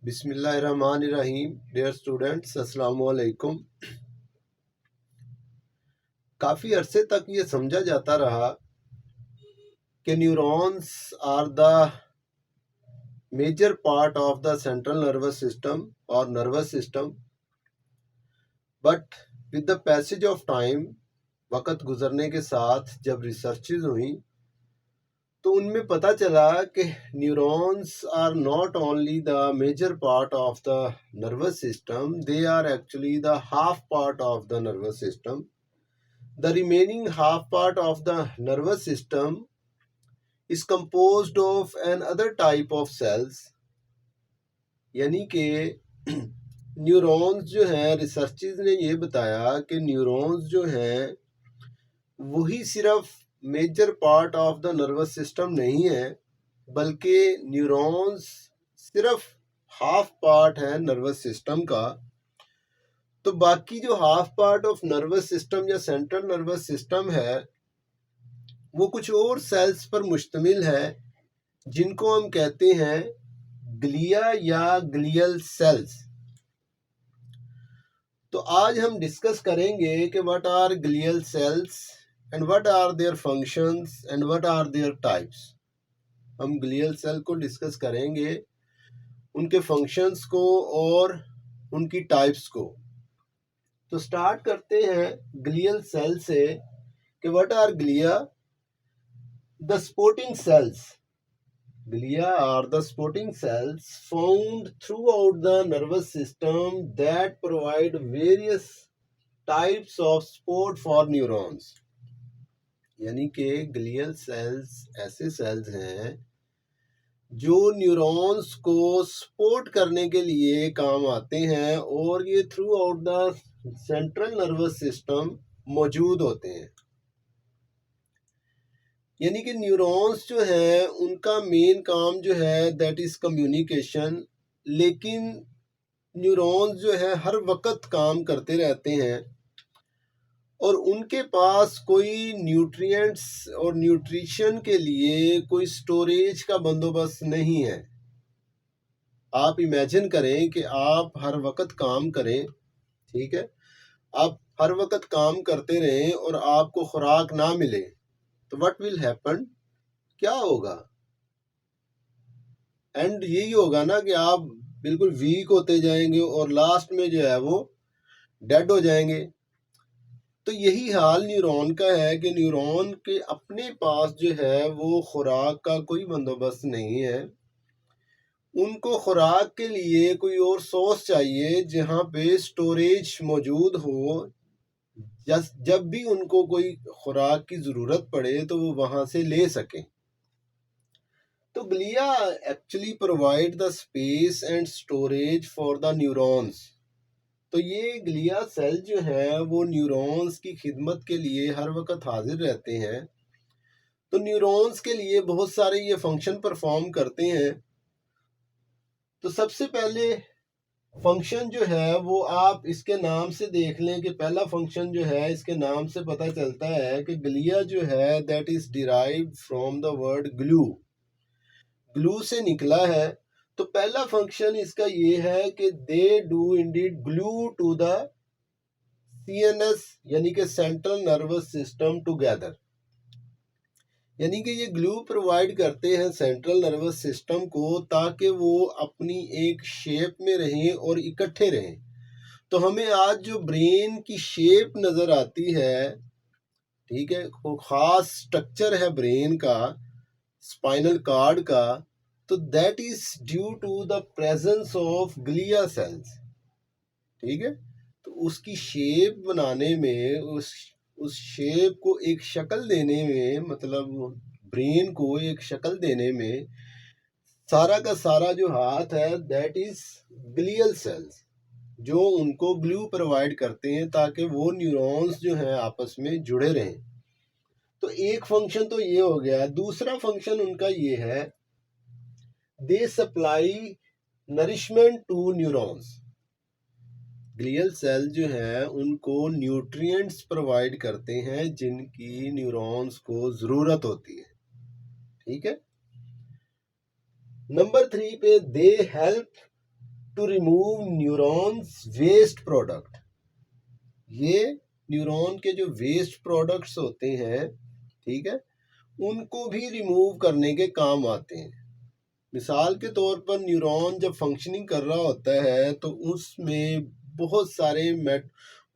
बिस्मिल्लाहिर्रहमानिर्रहीम। Dear students, अस्सलाम वालेकुम। काफ़ी अरसे तक ये समझा जाता रहा कि neurons are the major part of the central nervous system और nervous system, but with the passage of time, वक़्त गुजरने के साथ जब रिसर्चेज हुई तो उनमें पता चला कि neurons are not only the major part of the nervous system, they are actually the half part of the nervous system. The remaining half part of the nervous system is composed of another type of cells. यानी कि neurons जो हैं, researches ने ये बताया कि neurons जो हैं वही सिर्फ major part of the nervous system नहीं है, बल्कि न्यूरॉन्स सिर्फ हाफ पार्ट है नर्वस सिस्टम का. तो बाकी जो half part of nervous system या सेंट्रल नर्वस सिस्टम है वो कुछ और सेल्स पर मुश्तमिल है जिनको हम कहते हैं ग्लिया या ग्लियल सेल्स. तो आज हम डिस्कस करेंगे कि what are glial cells and what are their functions and what are their types. हम ग्लियल सेल को डिस्कस करेंगे, उनके फंक्शंस को और उनकी टाइप्स को. तो स्टार्ट करते हैं ग्लियल सेल से कि what are glia. The supporting cells. Glia are the supporting cells found throughout the nervous system that provide various types of support for neurons. यानी कि ग्लियल सेल्स ऐसे सेल्स हैं जो न्यूरॉन्स को सपोर्ट करने के लिए काम आते हैं और ये through out the central nervous system मौजूद होते हैं. यानी कि न्यूरॉन्स जो है उनका मेन काम जो है दैट इज़ कम्युनिकेशन. लेकिन न्यूरॉन्स जो है हर वक्त काम करते रहते हैं और उनके पास कोई न्यूट्रिएंट्स और न्यूट्रिशन के लिए कोई स्टोरेज का बंदोबस्त नहीं है. आप इमेजिन करें कि आप हर वक्त काम करें, ठीक है, आप हर वक्त काम करते रहें और आपको खुराक ना मिले तो व्हाट विल हैपन, क्या होगा. एंड यही होगा ना कि आप बिल्कुल वीक होते जाएंगे और लास्ट में जो है वो डेड हो जाएंगे. तो यही हाल न्यूरॉन का है कि न्यूरॉन के अपने पास जो है वो खुराक का कोई बंदोबस्त नहीं है. उनको खुराक के लिए कोई और सोर्स चाहिए जहाँ पे स्टोरेज मौजूद हो. जब भी उनको कोई खुराक की ज़रूरत पड़े तो वो वहाँ से ले सकें. तो glia actually provide the space and storage for the neurons. तो ये ग्लिया सेल जो है वो न्यूरॉन्स की खिदमत के लिए हर वक्त हाजिर रहते हैं. तो न्यूरॉन्स के लिए बहुत सारे ये फंक्शन परफॉर्म करते हैं. तो सबसे पहले फंक्शन जो है वो आप इसके नाम से देख लें कि पहला फंक्शन जो है इसके नाम से पता चलता है कि ग्लिया जो है that is derived from the word glue. Glue से निकला है. तो पहला फंक्शन इसका ये है कि they do indeed glue to the CNS यानी कि सेंट्रल नर्वस सिस्टम टुगेदर. यानी कि ये ग्लू प्रोवाइड करते हैं सेंट्रल नर्वस सिस्टम को ताकि वो अपनी एक शेप में रहें और इकट्ठे रहें. तो हमें आज जो ब्रेन की शेप नज़र आती है, ठीक है, वो ख़ास स्ट्रक्चर है ब्रेन का, स्पाइनल कार्ड का, तो that is due to the presence of glia cells. ठीक है. तो उसकी शेप बनाने में, उस शेप को एक शक्ल देने में, मतलब ब्रेन को एक शक्ल देने में सारा का सारा जो हाथ है दैट इज ग्लियल सेल्स जो उनको ग्लू प्रोवाइड करते हैं ताकि वो न्यूरॉन्स जो हैं आपस में जुड़े रहें. तो एक फंक्शन तो ये हो गया. दूसरा फंक्शन उनका ये है, they supply nourishment to neurons. Glial cell जो है उनको न्यूट्रिएंट्स प्रोवाइड करते हैं जिनकी न्यूरॉन्स को ज़रूरत होती है. ठीक है. नंबर 3 पे they help to remove neurons waste product. ये न्यूरॉन के जो वेस्ट प्रोडक्ट्स होते हैं, ठीक है, उनको भी रिमूव करने के काम आते हैं। मिसाल के तौर पर न्यूरॉन जब फंक्शनिंग कर रहा होता है तो उसमें बहुत सारे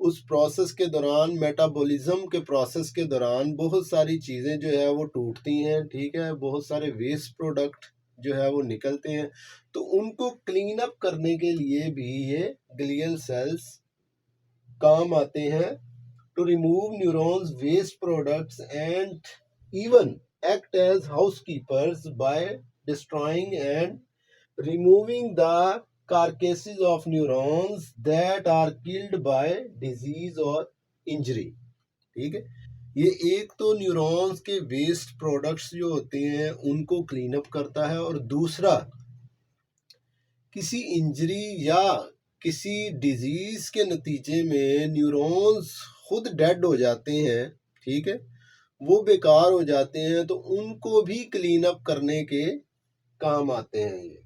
उस प्रोसेस के दौरान, मेटाबॉलिज्म के प्रोसेस के दौरान बहुत सारी चीज़ें जो है वो टूटती हैं, ठीक है, बहुत सारे वेस्ट प्रोडक्ट जो है वो निकलते हैं। तो उनको क्लीन अप करने के लिए भी ये ग्लियल सेल्स काम आते हैं। To remove neurons waste products and even act as housekeepers by destroying and removing the carcasses of neurons that are killed by disease or injury। ठीक है, ये एक तो न्यूरॉन्स के वेस्ट प्रोडक्ट्स जो होते हैं उनको क्लीन अप करता है, और दूसरा किसी इंजरी या किसी डिजीज के नतीजे में न्यूरॉन्स खुद डेड हो जाते हैं, ठीक है, वो बेकार हो जाते हैं, तो उनको भी क्लीन अप करने के काम आते हैं ये।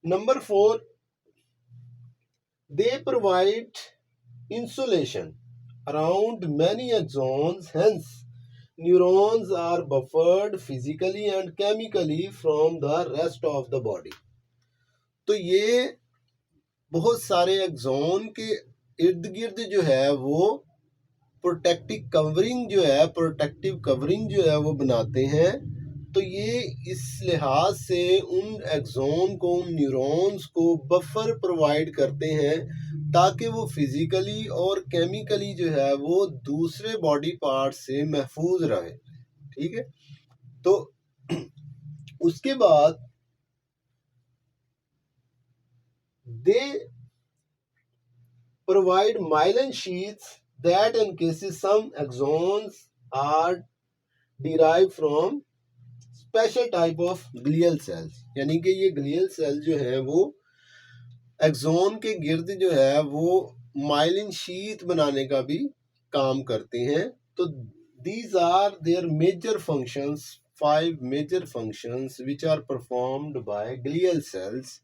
Number 4, they provide insulation around many axons, hence neurons are buffered physically and chemically from the rest of the body. तो ये बहुत सारे एक्सॉन के इर्द गिर्द जो है वो प्रोटेक्टिव कवरिंग जो है वो बनाते हैं। तो ये इस लिहाज से उन एक्सॉन को, उन न्यूरॉन्स को बफर प्रोवाइड करते हैं ताकि वो फिजिकली और केमिकली जो है वो दूसरे बॉडी पार्ट से महफूज रहे, ठीक है। तो उसके बाद they provide myelin sheets that in cases some axons are derived from special type of glial cells। यानी कि ये ग्लियल सेल जो है वो एक्सोन के गिर्द जो है वो माइलिन शीट बनाने का भी काम करते हैं। तो these are their major functions, 5 major functions which are performed by glial cells।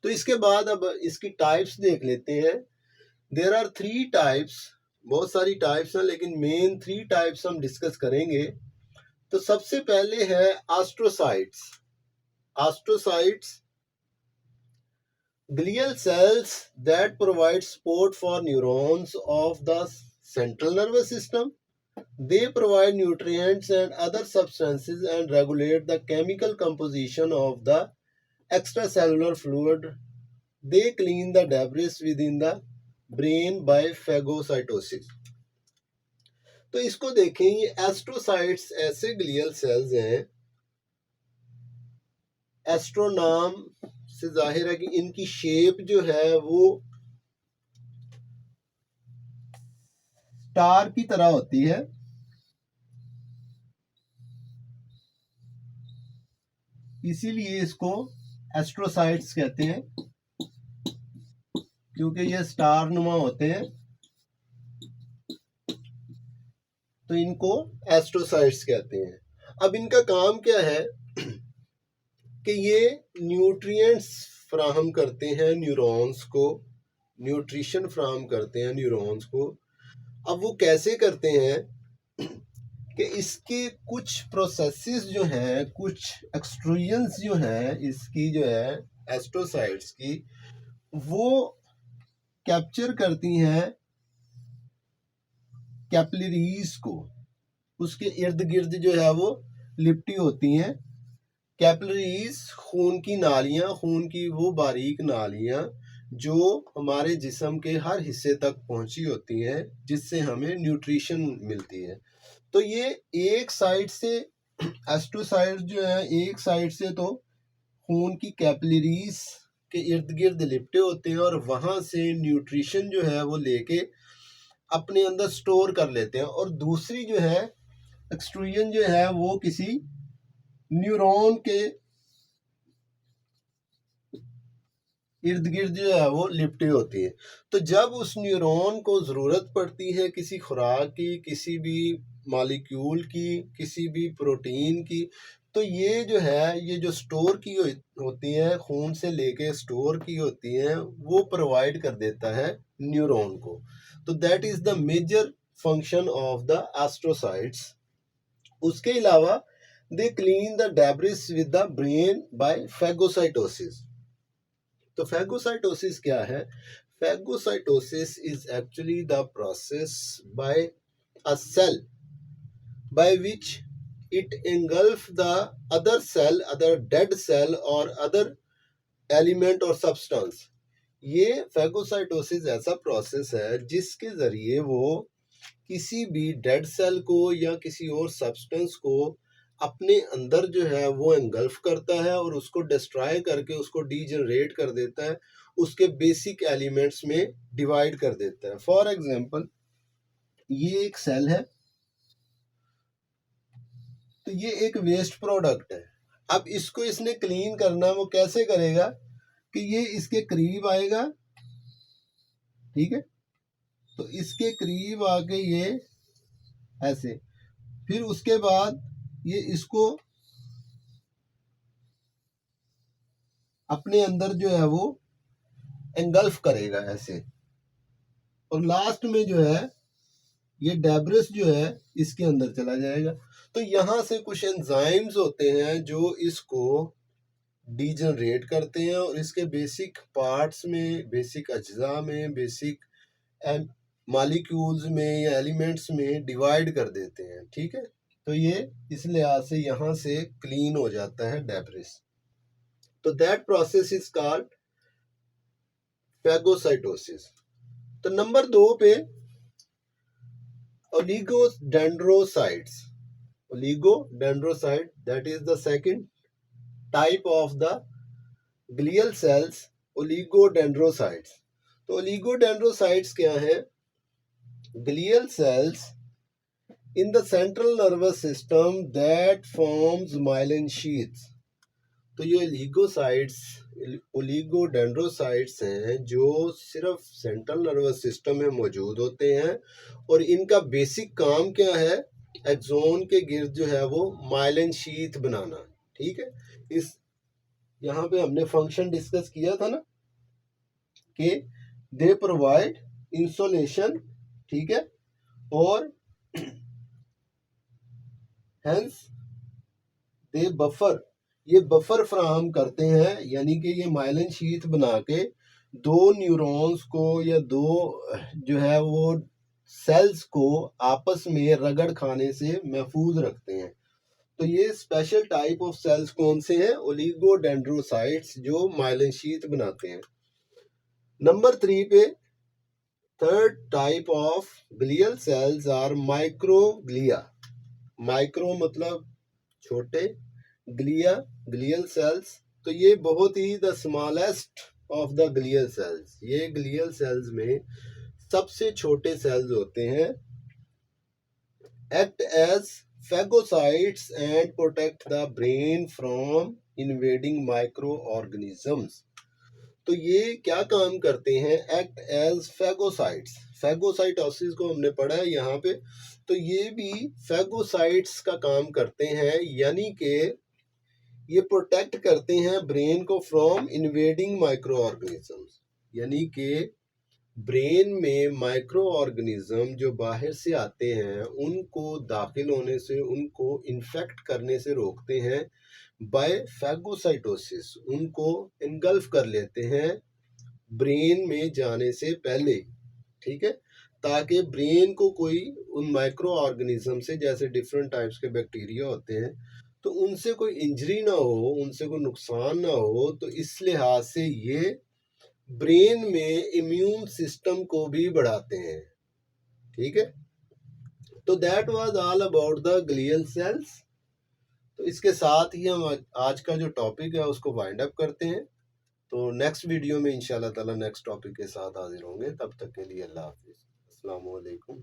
तो इसके बाद अब इसकी टाइप्स देख लेते हैं। देयर आर 3 टाइप्स, बहुत सारी टाइप्स हैं लेकिन मेन 3 टाइप्स हम डिस्कस करेंगे। तो सबसे पहले है astrocytes. Astrocytes glial cells that provide support for neurons of the central nervous system. They provide nutrients and other substances and regulate the chemical composition of the extracellular fluid। They clean the debris within the brain bye phagocytosis. तो इसको देखें, ये astrocytes ऐसे glial cells हैं, astro नाम से जाहिर है कि इनकी शेप जो है वो स्टार की तरह होती है, इसीलिए इसको एस्ट्रोसाइट्स कहते हैं क्योंकि ये स्टार नुमा होते हैं, तो इनको एस्ट्रोसाइट्स कहते हैं। अब इनका काम क्या है कि ये न्यूट्रिएंट्स फ्राहम करते हैं न्यूरॉन्स को, न्यूट्रिशन फ्राहम करते हैं न्यूरॉन्स को। अब वो कैसे करते हैं कि इसके कुछ प्रोसेसेस जो हैं, कुछ एक्सट्रूजन्स जो हैं इसकी जो है एस्ट्रोसाइट्स की, वो कैप्चर करती हैं कैपिलरीज को, उसके इर्द गिर्द जो है वो लिपटी होती हैं। कैपिलरीज खून की नालियां, खून की वो बारीक नालियां जो हमारे जिस्म के हर हिस्से तक पहुंची होती हैं, जिससे हमें न्यूट्रिशन मिलती है। तो ये एक साइड से एस्ट्रोसाइट्स जो है, एक साइड से तो खून की कैपिलरीज के इर्द गिर्द लिपटे होते हैं और वहां से न्यूट्रिशन जो है वो लेके अपने अंदर स्टोर कर लेते हैं, और दूसरी जो है एक्सट्रूजन जो है वो किसी न्यूरॉन के इर्द गिर्द जो है वो लिपटी होती है। तो जब उस न्यूरॉन को ज़रूरत पड़ती है किसी खुराक की, किसी भी मॉलिक्यूल की, किसी भी प्रोटीन की, तो ये जो है, ये जो स्टोर की होती हैं, खून से लेके स्टोर की होती हैं, वो प्रोवाइड कर देता है न्यूरॉन को। तो that is the major function of the astrocytes. उसके अलावा they clean the debris with the brain by phagocytosis. तो फैगोसाइटोसिस क्या है? Phagocytosis is actually the process by a cell by which it engulf the other cell, other dead cell or other element or substance। ये phagocytosis ऐसा process है जिसके जरिए वो किसी भी डेड सेल को या किसी और सब्सटेंस को अपने अंदर जो है वो एंगल्फ करता है और उसको डिस्ट्रॉय करके उसको डीजनरेट कर देता है, उसके बेसिक एलिमेंट्स में डिवाइड कर देता है। फॉर एग्जांपल, ये एक सेल है, तो ये एक वेस्ट प्रोडक्ट है। अब इसको इसने क्लीन करना, वो कैसे करेगा कि ये इसके करीब आएगा, ठीक है, तो इसके करीब आके ये ऐसे, फिर उसके बाद ये इसको अपने अंदर जो है वो एंगल्फ करेगा ऐसे, और लास्ट में जो है ये डेब्रिस जो है इसके अंदर चला जाएगा। तो यहाँ से कुछ एंजाइम्स होते हैं जो इसको डीजनरेट करते हैं और इसके बेसिक पार्ट्स में, बेसिक अज्जा में, बेसिक मॉलिक्यूल्स में या एलिमेंट्स में डिवाइड कर देते हैं, ठीक है। तो ये इस लिहाज से यहाँ से क्लीन हो जाता है डेब्रिस। तो that process is called phagocytosis. तो नंबर 2 पे oligodendrocytes. Oligodendrocyte, that is the second type of the glial cells, oligodendrocytes. तो ओलिगोडेंड्रोसाइट्स क्या है? Glial cells in the central nervous system that forms myelin sheaths. तो ये oligodendrocytes हैं जो सिर्फ सेंट्रल नर्वस सिस्टम में मौजूद होते हैं, और इनका बेसिक काम क्या है? एक्सोन के गिर्द जो है वो माइलिन शीथ बनाना, ठीक है। इस यहाँ पे हमने फंक्शन डिस्कस किया था ना कि दे प्रोवाइड इंसुलेशन, ठीक है, और हेंस दे बफर, ये बफर फ्राहम करते हैं, यानी कि ये माइलिन शीथ बना के दो न्यूरॉन्स को या दो जो है वो सेल्स को आपस में रगड़ खाने से महफूज रखते हैं। तो ये स्पेशल टाइप ऑफ सेल्स कौन से हैं? ओलिगोडेंड्रोसाइट्स, जो माइलिन शीथ बनाते हैं। नंबर 3 पे third type of glial cells are microglia. Micro मतलब छोटे, ग्लिया ग्लियल सेल्स। तो ये बहुत ही the smallest of the glial cells, ये ग्लियल सेल्स में सबसे छोटे सेल्स होते हैं। Act as phagocytes and protect the brain from invading microorganisms। तो ये क्या काम करते हैं? Act as phagocytes. फैगोसाइटोसिस को हमने पढ़ा है यहाँ पे, तो ये भी फैगोसाइट्स का काम करते हैं, यानी कि ये प्रोटेक्ट करते हैं ब्रेन को फ्रॉम इन्वेडिंग माइक्रो ऑर्गेनिजम्स, यानी कि ब्रेन में माइक्रो ऑर्गेनिज्म जो बाहर से आते हैं उनको दाखिल होने से, उनको इन्फेक्ट करने से रोकते हैं बाय फैगोसाइटोसिस। उनको एंगल्फ कर लेते हैं ब्रेन में जाने से पहले, ठीक है, ताकि ब्रेन को कोई उन माइक्रो ऑर्गेनिज्म से, जैसे डिफरेंट टाइप्स के बैक्टीरिया होते हैं, तो उनसे कोई इंजरी ना हो, उनसे कोई नुकसान ना हो। तो इस लिहाज से ये ब्रेन में इम्यून सिस्टम को भी बढ़ाते हैं, ठीक है। तो that was all about the glial cells. तो इसके साथ ही हम आज का जो टॉपिक है उसको वाइंड अप करते हैं। तो नेक्स्ट वीडियो में इंशाल्लाह ताला नेक्स्ट टॉपिक के साथ हाजिर होंगे। तब तक के लिए अल्लाह हाफिज़, अस्सलाम वालेकुम।